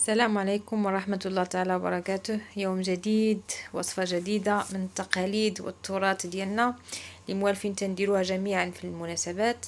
السلام عليكم ورحمة الله تعالى وبركاته. يوم جديد، وصفة جديدة من التقاليد والتراث ديالنا اللي موالفين تنديروها جميعا في المناسبات.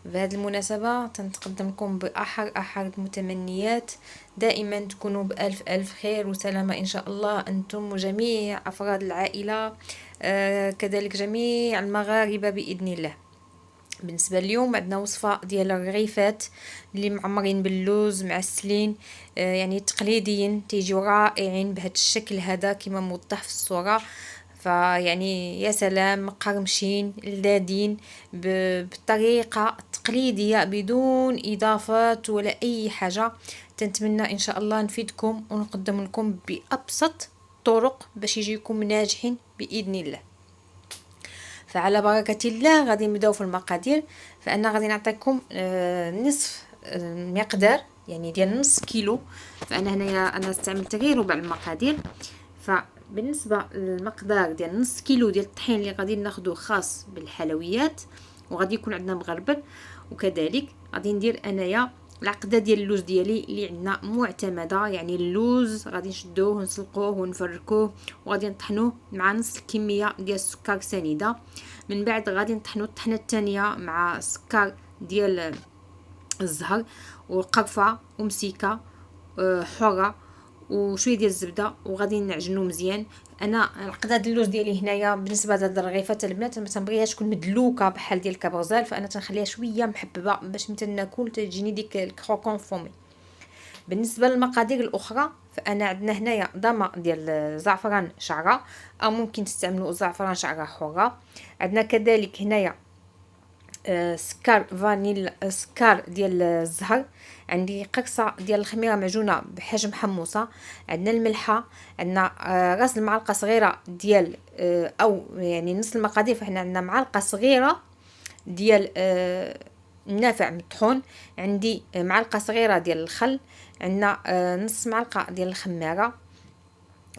بهذه المناسبة تنتقدم لكم بأحر المتمنيات، دائما تكونوا بألف ألف خير وسلامة إن شاء الله، أنتم وجميع أفراد العائلة، كذلك جميع المغاربة بإذن الله. بالنسبه اليوم عندنا وصفه ديال الرغيفات اللي معمرين باللوز معسلين، يعني تقليديين، تيجيو رائعين بهذا الشكل هذا كما موضح في الصوره. فيعني يا سلام، مقرمشين لذاذين بالطريقه التقليديه بدون اضافات ولا اي حاجه. تنتمنى ان شاء الله نفيدكم ونقدم لكم بابسط طرق باش يجيكم ناجحين باذن الله. فعلى بركة الله غادي نبداو في المقادير. فانا غادي نعطيكم نصف مقدار، يعني ديال نص كيلو. فانا هنايا انا استعملت غير ربع المقادير. فبالنسبه للمقدار ديال نص كيلو ديال الطحين اللي غادي ناخذه خاص بالحلويات وغادي يكون عندنا مغربل، وكذلك غادي ندير انايا العقده ديال اللوز ديالي اللي عندنا معتمده. يعني اللوز غادي نشدوه ونسلقوه ونفركوه وغادي نطحنوه مع نص الكميه ديال السكر سنيده. من بعد غادي نطحنوا الطحنه الثانيه مع السكر ديال الزهر وقرفه ومسيكه حره وشويه ديال الزبده، وغادي نعجنو مزيان. انا عقده اللوز ديالي هنايا بالنسبه لهاد الرغيفات البنات ما تنبغيهاش تكون مدلوكه بحال ديال الكابغزال، فانا تنخليها شويه محببه باش متى ناكل تجيني ديك الكروكون فومي. بالنسبه للمقادير الاخرى، فانا عندنا هنايا ضمه ديال زعفران شعره، او ممكن تستعملوا زعفران شعره حره. عندنا كذلك هنايا سكر فانيل، سكر ديال الزهر. عندي قرصه ديال الخميره معجونه بحجم حموصه. عندنا الملحه، عندنا راس المعلقه صغيره ديال او يعني نص المقادير، فاحنا عندنا معلقه صغيره ديال النافع مطحون. عندي معلقه صغيره ديال الخل. عندنا نص معلقه ديال الخماره.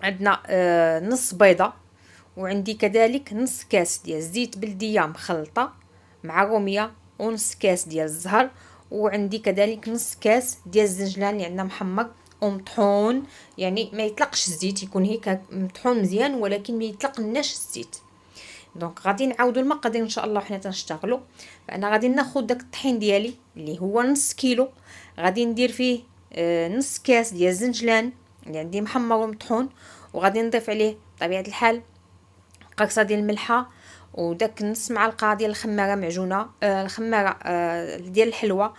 عندنا نص بيضه. وعندي كذلك نص كاس ديال زيت بلديه مخلطه مع روميه، ونص كاس ديال الزهر. وعندي كذلك نص كاس ديال الزنجلان اللي عندنا محمر ومطحون، يعني ما يطلقش الزيت، يكون هيك مطحون مزيان ولكن ما يطلقناش الزيت. دونك غادي نعاودوا المقادير ان شاء الله وحنا تنشتغلوا. فانا غادي ناخذ داك الطحين ديالي اللي هو نص كيلو، غادي ندير فيه نص كاس ديال الزنجلان اللي عندي محمر ومطحون، وغادي نضيف عليه بطبيعه الحال قرصه ديال الملحه وداك نص معلقه ديال الخماره معجونه، الخماره ديال الحلوه،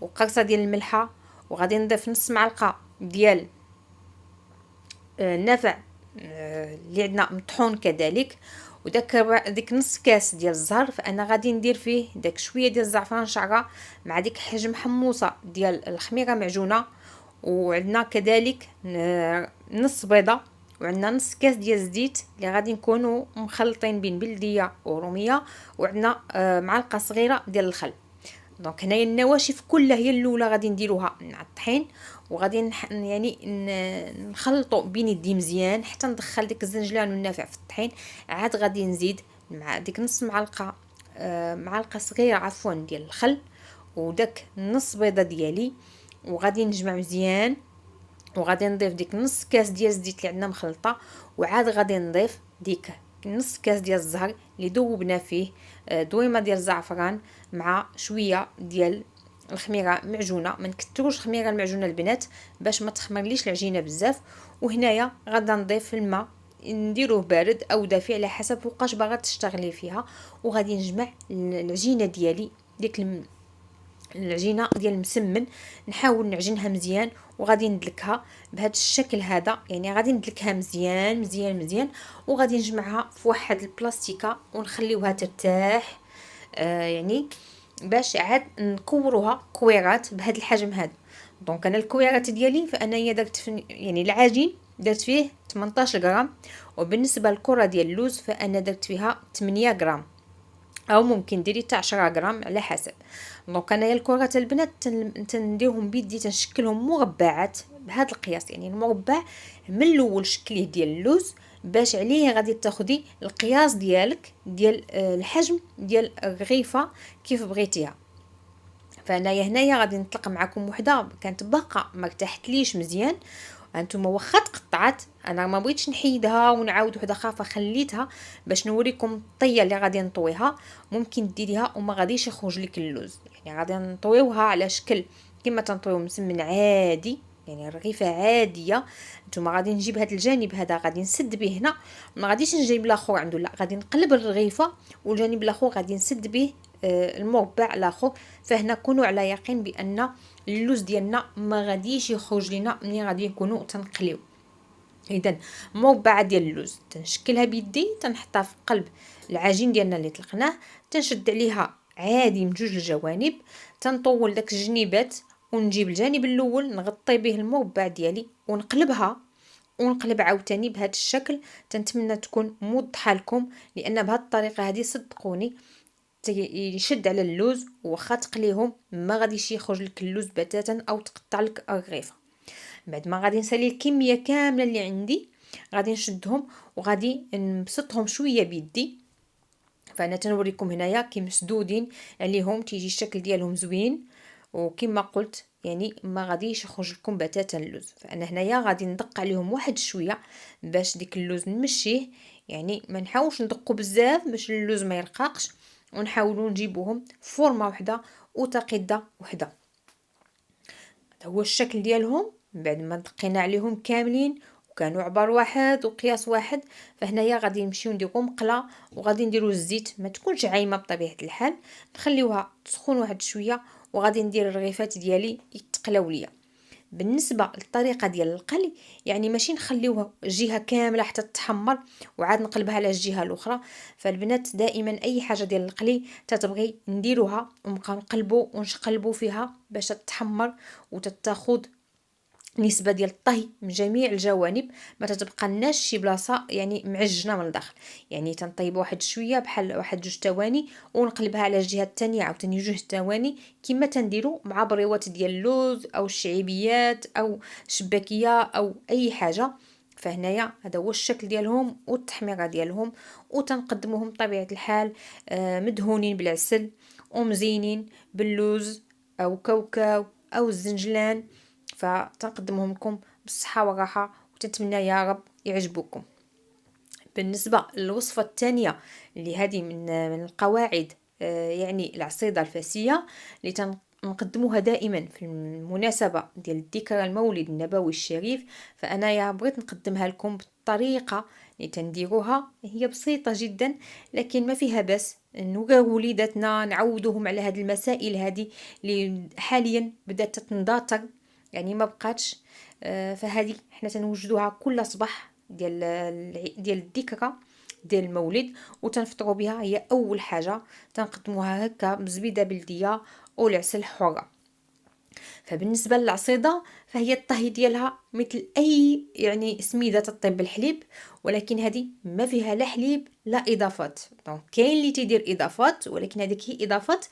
وقرصه ديال الملحه. وغادي نضيف نص معلقه ديال النافع اللي عندنا مطحون كذلك، وداك ديك نص كاس ديال الزهر. فانا غادي ندير فيه داك شويه ديال الزعفران شعره مع ديك حجم حموصه ديال الخميره معجونه. وعندنا كذلك نص بيضه، وعندنا نص كاس ديال الزيت اللي غادي نكونوا مخلطين بين بلديه وروميه، وعندنا معلقه صغيره ديال الخل. دونك هنايا النواشف كلها هي الاولى غادي نديروها مع الطحين، وغادي يعني نخلطوا بين يدي مزيان حتى ندخل ديك الزنجلان والنافع في الطحين. عاد غادي نزيد مع ديك نص معلقه معلقه صغيره عفوا ديال الخل وداك نص بيضه ديالي، وغادي نجمع مزيان. وغادي نضيف ديك نص كاس ديال الزيت اللي عندنا مخلطه، وعاد غادي نضيف ديك نص كاس ديال الزهر اللي ذوبنا فيه دويمه ديال الزعفران مع شويه ديال الخميره معجونه. ما نكثروش الخميره المعجونه البنات باش ما تخمرليش العجينه بزاف. وهنايا غادا نضيف الماء، نديروه بارد او دافئ على حسب وقاش باغا تشتغلي فيها. وغادي نجمع العجينه ديالي، ديك العجينه ديال المسمن، نحاول نعجنها مزيان وغادي ندلكها بهذا الشكل هذا. يعني غادي ندلكها مزيان مزيان مزيان، وغادي نجمعها في واحد البلاستيكه ونخليوها ترتاح، يعني باش عاد نكوروها كويرات بهذا الحجم هذا. دونك انا الكويرات ديالي فانا درت يعني العجين درت فيه 18 غرام، وبالنسبه للكره ديال اللوز فانا درت فيها 8 غرام، او ممكن ديري حتى 10 غرام على حسب. دونك انايا الكرات البنات تنديرهم بيدي، تنشكلهم مربعات بهذا القياس. يعني المربع من الاول شكليه ديال اللوز باش عليه غادي تاخدي القياس ديالك ديال الحجم ديال الرغيفه كيف بغيتيها. فانايا هنايا غادي نطلق معكم وحده كانت باقا ما ارتاحتليش مزيان. هانتوما واخا تقطعت انا ما بغيتش نحيدها ونعاود وحده اخرى فخليتها باش نوريكم الطيه اللي غادي نطويها. ممكن ديريها وما غاديش يخرج لك اللوز، يعني غادي نطويوها على شكل كما تنطويو مسمن عادي، يعني رغيفه عاديه. نتوما غادي نجيب هذا الجانب هذا غادي نسد به هنا، ما غاديش نجيب الاخر عنده، لا غادي نقلب الرغيفه والجانب الاخر غادي نسد به المربع الاخر. فهنا كونوا على يقين بان اللوز ديالنا ما غاديش يخرج لنا ملي غادي نكونوا تنقليو. اذا مربعه ديال اللوز تنشكلها بيدي، تنحطها في قلب العجين ديالنا اللي طلقناه، تنشد عليها عادي من جوج الجوانب، تنطول داك الجنيبات ونجيب الجانب الاول نغطي به المربع ديالي ونقلبها ونقلب عاوتاني بهذا الشكل. تنتمنى تكون موضحه لكم، لان بهذه الطريقه هذه صدقوني يشد على اللوز، واخا تقليهم ما غاديش يخرج لك اللوز بتاتا او تقطع لك الرغيفه. بعد ما غادي نسالي الكميه كامله اللي عندي غادي نشدهم وغادي نبسطهم شويه بيدي. فانا تنوريكم هنايا كي مسدودين عليهم تيجي الشكل ديالهم زوين، وكما قلت يعني ما غاديش يخرج لكم بتاتا اللوز. فانا هنايا غادي ندق عليهم واحد شويه باش ديك اللوز نمشيه، يعني ما نحاولش ندقوا بزاف باش اللوز ما يرقاقش، ونحاولوا نجيبوهم فورمه وحده وتقيده وحده. هذا هو الشكل ديالهم بعد ما دقينا عليهم كاملين وكانوا عبار واحد وقياس واحد. فهنايا غادي نمشيو نديرو مقله وغادي نديرو الزيت، ما تكونش عايمه بطبيعه الحال، نخليوها تسخن واحد شويه وغادي ندير الرغيفات ديالي يتقلاو ليا. بالنسبه للطريقه ديال القلي يعني ماشي نخليوها جهه كامله حتى تتحمر وعاد نقلبها على الجهه الاخرى. فالبنات دائما اي حاجه ديال القلي تتبغي نديروها ونبقاو نقلبوا ونشقلبوا فيها باش تتحمر وتتاخذ نسبه ديال الطهي من جميع الجوانب، ما تتبقى لناش شي بلاصه يعني معجنه من الداخل. يعني تنطيب واحد شويه بحال واحد جوج ثواني ونقلبها على الجهه الثانيه عاوتاني جوج ثواني، كما تنديروا مع بريوات ديال اللوز او الشعيبيات او شباكيه او اي حاجه. فهنايا هذا هو الشكل ديالهم والتحميره ديالهم، وتنقدموهم بطبيعه الحال مدهونين بالعسل ومزينين باللوز او كاوكاو او الزنجلان. فتنقدمهم لكم بالصحة والراحة وتتمنى يا رب يعجبوكم. بالنسبة للوصفة الثانية اللي هذه من القواعد يعني العصيدة الفاسية اللي نقدموها دائما في المناسبة ديال ذكرى المولد النبوي الشريف. فأنا بغيت نقدمها لكم بالطريقة اللي تنديروها، هي بسيطة جدا لكن ما فيها بس نوراو وليداتنا نعودوهم على هذه المسائل هذه اللي حاليا بدات تندثر، يعني ما بقاتش. فهذه حنا تنوجدوها كل صباح ديال الذكرى ديال المولد وتنفطروا بها. هي اول حاجه تنقدموها هكا بزبيده بلديه او العسل الحره. فبالنسبه للعصيده فهي الطهي ديالها مثل اي يعني سميده تطيب بالحليب، ولكن هذه ما فيها لا حليب لا اضافات. دونك كاين اللي تيدير اضافات ولكن هذيك هي اضافات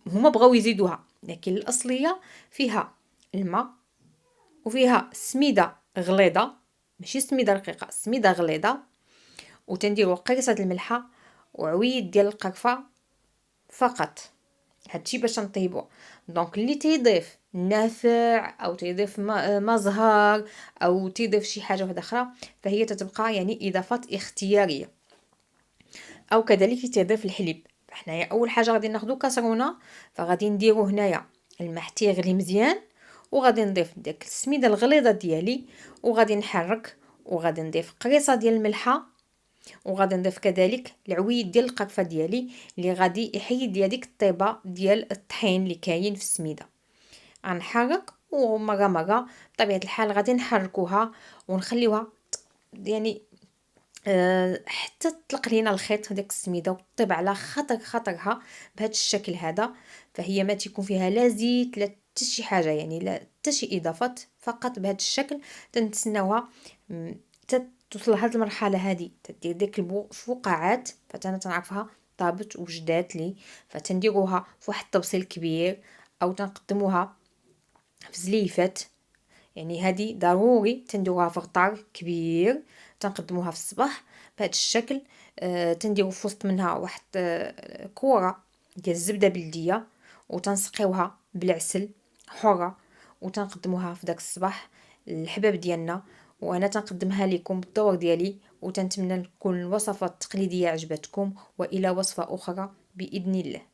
هما بغاو يزيدوها، لكن الاصليه فيها الماء وفيها سميده غليظه ماشي سميده رقيقه، سميده غليظه، وتنديروا قرصه الملحه وعويد ديال القرفه فقط. هادشي باش نطيبو. دونك اللي تيضيف نافع او تيضيف ما زهر او تيضيف شي حاجه واحده اخرى فهي تتبقى يعني اضافات اختياريه. او كذلك تيضيف الحليب. حنايا اول حاجه غادي ناخذ كاسرونه، فغادي نديرو هنايا الماء حتى يغلي مزيان، وغادي نضيف داك السميده الغليظه ديالي وغادي نحرك، وغادي نضيف قريصه ديال الملحه، وغادي نضيف كذلك العويد ديال القرفه ديالي اللي غادي يحيد ليا ديك الطيبه ديال الطحين اللي كاين في السميده. غنحرك ومره مره بطبيعه الحال غادي نحركوها ونخليوها يعني حتى تطلق لينا الخيط ديك السميده وطيب على خطرها بهذا الشكل هذا. فهي ما تيكون فيها لا زيت لا حتى شي حاجه، يعني لا حتى شي اضافات، فقط بهذا الشكل. تنتسناوها توصل لهاد المرحله هذه تدير ديك الفقاعات، فتانا تنعرفها طابت وجدات لي. فتنديروها في واحد الطبسيل كبير او تنقدموها في زليفات، يعني هذه ضروري تنديروها في غطار كبير تنقدموها في الصباح بهذا الشكل. تنديروا في وسط منها واحد كوره ديال الزبده بلديه وتنسقيوها بالعسل حرة، وتنقدموها في داك الصباح الحباب ديالنا. وانا تنقدمها لكم بالدور ديالي، وتنتمنى تكون الوصفات التقليديه عجبتكم، والى وصفه اخرى باذن الله.